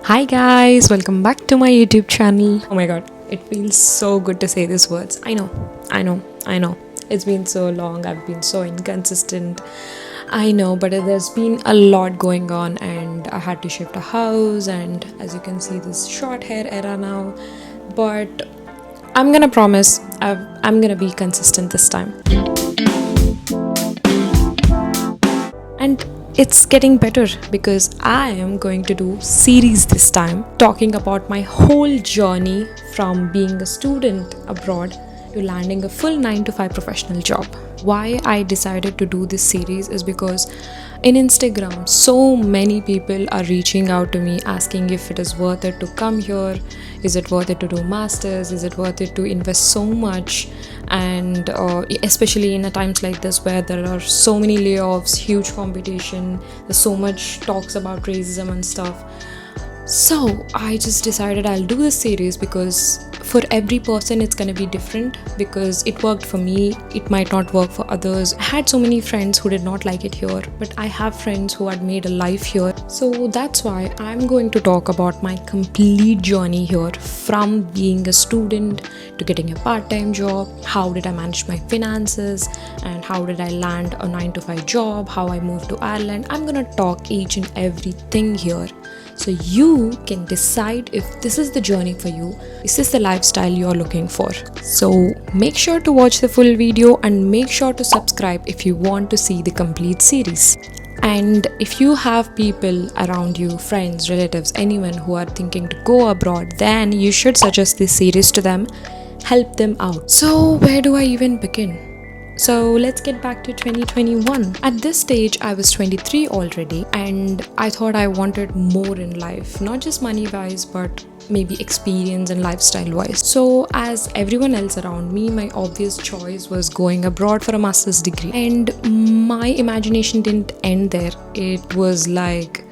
Hi guys, welcome back to my YouTube channel. Oh my god, it feels so good to say these words. I know. It's been so long, I've been so inconsistent. I know, but there's been a lot going on and I had to shift a house, and as you can see, this short hair era now. But I'm gonna promise I'm gonna be consistent this time. And it's getting better because I am going to do series this time talking about my whole journey from being a student abroad to landing a full 9 to 5 professional job. Why I decided to do this series is because in Instagram so many people are reaching out to me asking if it is worth it to come here, is it worth it to do masters, is it worth it to invest so much, and especially in a times like this where there are so many layoffs, huge competition, there's so much talks about racism and stuff. So I just decided I'll do this series because for every person it's gonna be different, because it worked for me, it might not work for others. I had so many friends who did not like it here, but I have friends who had made a life here. So that's why I'm going to talk about my complete journey here, from being a student to getting a part-time job, how did I manage my finances, and how did I land a 9 to 5 job, how I moved to Ireland. I'm gonna talk each and everything here, so you can decide if this is the journey for you, is this the lifestyle you're looking for. So make sure to watch the full video and make sure to subscribe if you want to see the complete series. And if you have people around you, friends, relatives, anyone who are thinking to go abroad, then you should suggest this series to them, help them out. So where do I even begin? So let's get back to 2021. At this stage, I was 23 already, and I thought I wanted more in life, not just money wise, but maybe experience and lifestyle wise. So as everyone else around me, my obvious choice was going abroad for a master's degree. And my imagination didn't end there. It was like,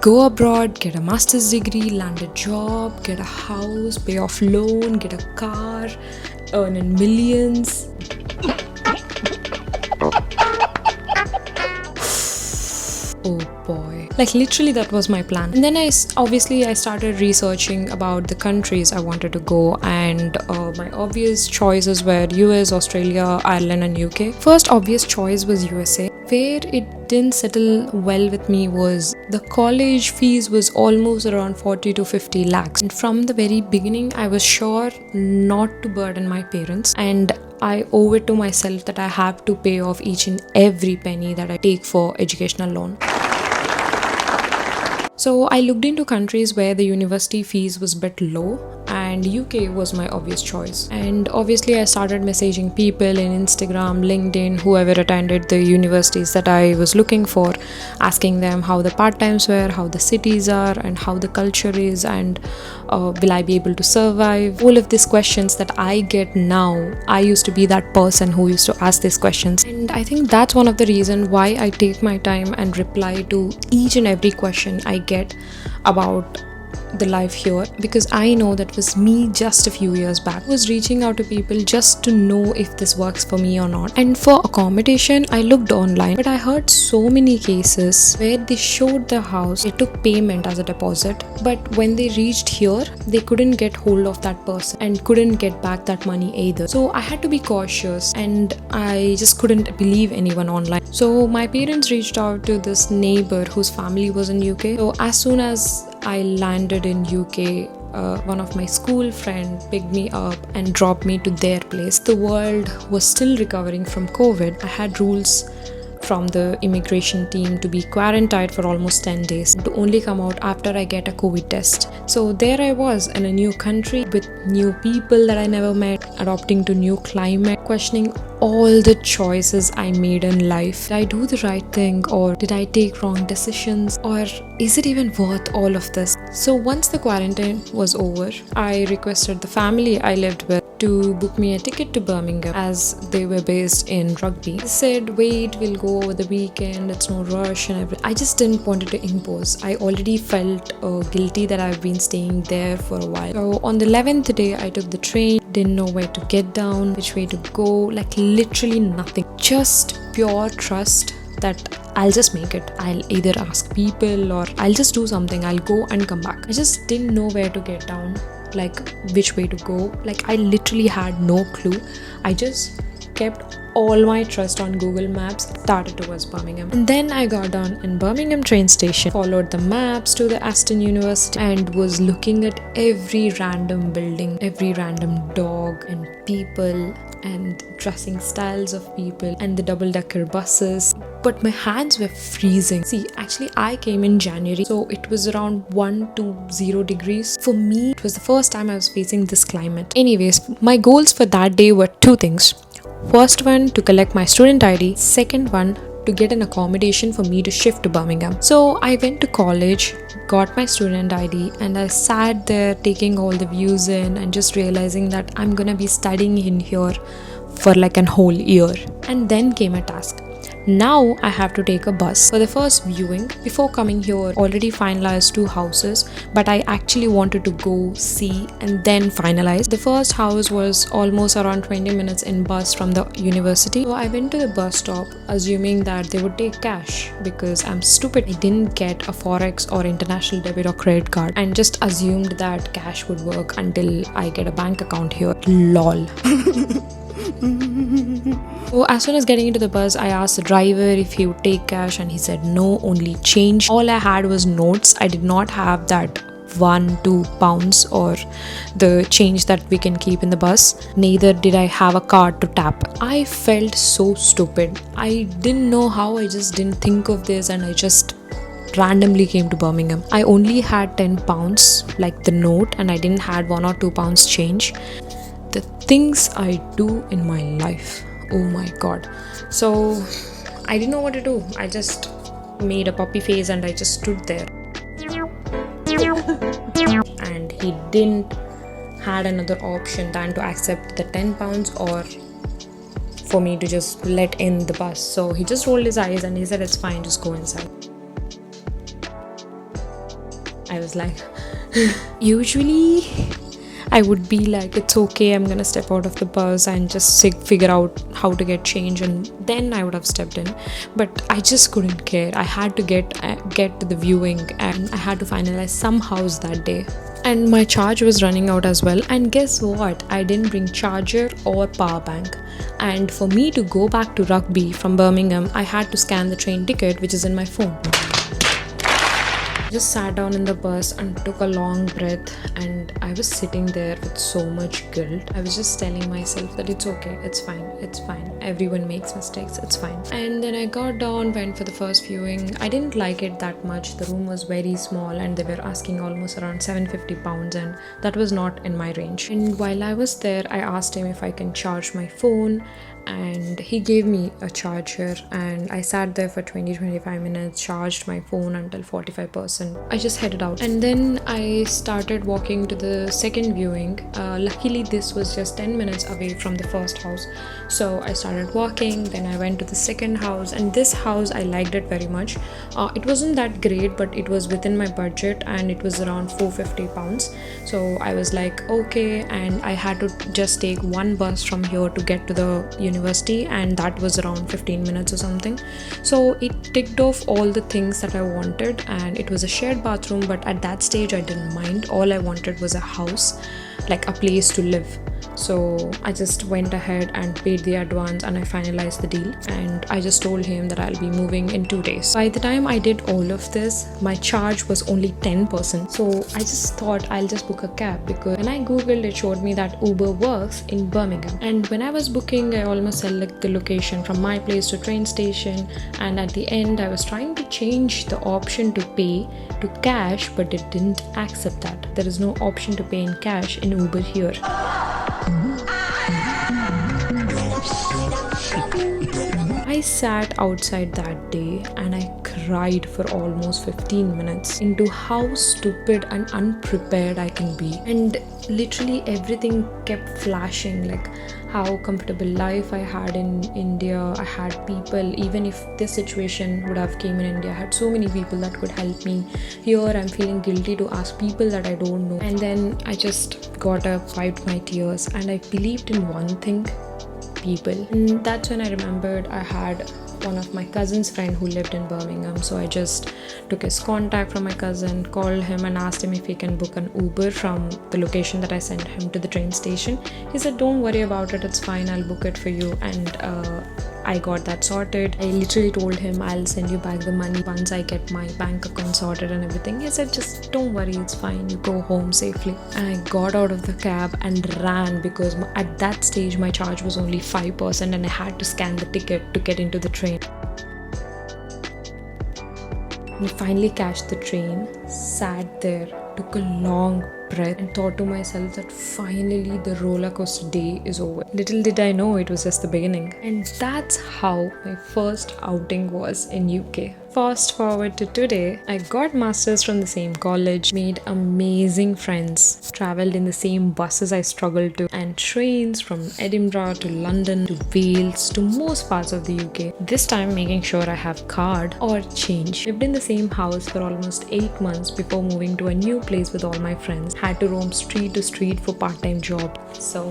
go abroad, get a master's degree, land a job, get a house, pay off loan, get a car, earn in millions. Oh boy, like literally that was my plan. And then I started researching about the countries I wanted to go, and my obvious choices were US, Australia, Ireland and UK. First obvious choice was USA. Where it didn't settle well with me was the college fees was almost around 40 to 50 lakhs. And from the very beginning, I was sure not to burden my parents, and I owe it to myself that I have to pay off each and every penny that I take for educational loan. So I looked into countries where the university fees was a bit low, and UK was my obvious choice. And obviously I started messaging people in Instagram, LinkedIn, whoever attended the universities that I was looking for, asking them how the part-times were, how the cities are, and how the culture is, and will I be able to survive. All of these questions that I get now, I used to be that person who used to ask these questions. And I think that's one of the reasons why I take my time and reply to each and every question I get about the life here, because I know that was me just a few years back. I was reaching out to people just to know if this works for me or not. And for accommodation, I looked online, but I heard so many cases where they showed the house, they took payment as a deposit, but when they reached here, they couldn't get hold of that person and couldn't get back that money either. So I had to be cautious, and I just couldn't believe anyone online. So my parents reached out to this neighbor whose family was in UK. So as soon as I landed in UK, one of my school friend picked me up and dropped me to their place. The world was still recovering from COVID. I had rules from the immigration team to be quarantined for almost 10 days, to only come out after I get a COVID test. So there I was in a new country with new people that I never met, adapting to new climate, questioning all the choices I made in life. Did I do the right thing, or did I take wrong decisions, or is it even worth all of this? So once the quarantine was over, I requested the family I lived with to book me a ticket to Birmingham, as they were based in Rugby. They said, wait, we'll go over the weekend, it's no rush and everything. I just didn't want it to impose. I already felt guilty that I've been staying there for a while. So on the 11th day, I took the train, didn't know where to get down, which way to go, like literally nothing. Just pure trust that I'll just make it. I'll either ask people or I'll just do something. I'll go and come back. I just didn't know where to get down, like which way to go. Like I literally had no clue. I just kept all my trust on Google Maps, started towards Birmingham. And then I got down in Birmingham train station, followed the maps to the Aston University, and was looking at every random building, every random dog and people and dressing styles of people and the double-decker buses. But my hands were freezing. See, actually I came in January, so it was around 1 to 0 degrees. For me, it was the first time I was facing this climate. Anyways, my goals for that day were two things. First one, to collect my student ID. Second one, to get an accommodation for me to shift to Birmingham. So I went to college, got my student ID, and I sat there taking all the views in and just realizing that I'm gonna be studying in here for like a whole year. And then came a task. Now I have to take a bus for the first viewing. Before coming here, already finalized 2 houses, but I actually wanted to go see and then finalize. The first house was almost around 20 minutes in bus from the university. So I went to the bus stop assuming that they would take cash, because I'm stupid. I didn't get a forex or international debit or credit card and just assumed that cash would work until I get a bank account here. Lol. So as soon as getting into the bus, I asked the driver if he would take cash, and he said no, only change. All I had was notes. I did not have that 1-2 pounds or the change that we can keep in the bus. Neither did I have a card to tap. I felt so stupid. I didn't know how. I just didn't think of this, and I just randomly came to Birmingham. I only had 10 pounds, like the note, and I didn't had 1 or 2 pounds change. The things I do in my life, oh my god. So I didn't know what to do. I just made a puppy face and I just stood there. And he didn't had another option than to accept the 10 pounds or for me to just let in the bus. So he just rolled his eyes and he said, it's fine, just go inside. I was like, usually I would be like, it's okay, I'm gonna step out of the bus and just figure out how to get change, and then I would have stepped in. But I just couldn't care. I had to get to the viewing, and I had to finalize some house that day. And my charge was running out as well. And guess what? I didn't bring charger or power bank. And for me to go back to Rugby from Birmingham, I had to scan the train ticket, which is in my phone. I just sat down in the bus and took a long breath, and I was sitting there with so much guilt. I was just telling myself that it's okay, it's fine, everyone makes mistakes, it's fine. And then I got down, went for the first viewing. I didn't like it that much. The room was very small and they were asking almost around £750, and that was not in my range. And while I was there, I asked him if I can charge my phone, and he gave me a charger, and I sat there for 20-25 minutes, charged my phone until 45%. I just headed out, and then I started walking to the second viewing. Luckily this was just 10 minutes away from the first house, so I started walking. Then I went to the second house, and this house I liked it very much. It wasn't that great, but it was within my budget, and it was around £450. So I was like, okay. And I had to just take one bus from here to get to the university, and that was around 15 minutes or something. So it ticked off all the things that I wanted, and it was a shared bathroom, but at that stage I didn't mind. All I wanted was a house, like a place to live. So I just went ahead and paid the advance, and I finalized the deal, and I just told him that I'll be moving in 2 days. By the time I did all of this, my charge was only 10%. So I just thought I'll just book a cab, because when I googled, it showed me that Uber works in Birmingham. And when I was booking, I almost selected the location from my place to train station, and at the end I was trying to change the option to pay to cash, but it didn't accept that. There is no option to pay in cash in Uber here. I sat outside that day and I cried for almost 15 minutes into how stupid and unprepared I can be. And literally everything kept flashing, like how comfortable life I had in India. I had people, even if this situation would have came in India, I had so many people that could help me. Here I'm feeling guilty to ask people that I don't know. And then I just got up, wiped my tears, and I believed in one thing: people. And that's when I remembered I had one of my cousin's friend who lived in Birmingham. So I just took his contact from my cousin, called him and asked him if he can book an Uber from the location that I sent him to the train station. He said, don't worry about it, it's fine, I'll book it for you. And I got that sorted. I literally told him I'll send you back the money once I get my bank account sorted and everything. He said, just don't worry, it's fine, you go home safely. And I got out of the cab and ran because at that stage my charge was only 5% and I had to scan the ticket to get into the train. I finally catched the train, sat there, took a long breath and thought to myself that finally the roller coaster day is over. Little did I know it was just the beginning. And that's how my first outing was in UK. Fast forward to today, I got masters from the same college, made amazing friends, traveled in the same buses I struggled to, and trains from Edinburgh to London to Wales to most parts of the UK. This time making sure I have card or change. Lived in the same house for almost 8 months before moving to a new place with all my friends. Had to roam street to street for part-time job. So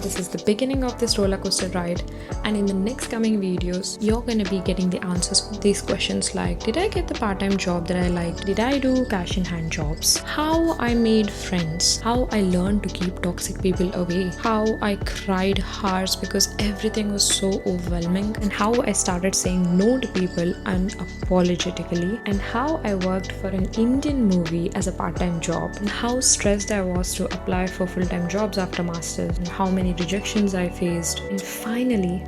this is the beginning of this roller coaster ride, and in the next coming videos you're going to be getting the answers to these questions like, did I get the part-time job that I liked? Did I do cash in hand jobs? How I made friends? How I learned to keep toxic people away? How I cried hours because everything was so overwhelming? And how I started saying no to people unapologetically? And how I worked for an Indian movie as a part-time job? And how stressed I was to apply for full-time jobs after masters? And how many rejections I faced? And finally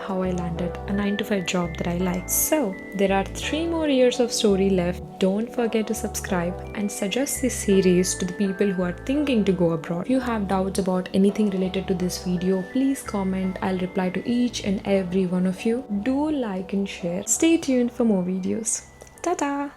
how I landed a 9 to 5 job that I liked. So there are 3 more years of story left. Don't forget to subscribe and suggest this series to the people who are thinking to go abroad. If you have doubts about anything related to this video, please comment. I'll reply to each and every one of you. Do like and share. Stay tuned for more videos. Ta-ta!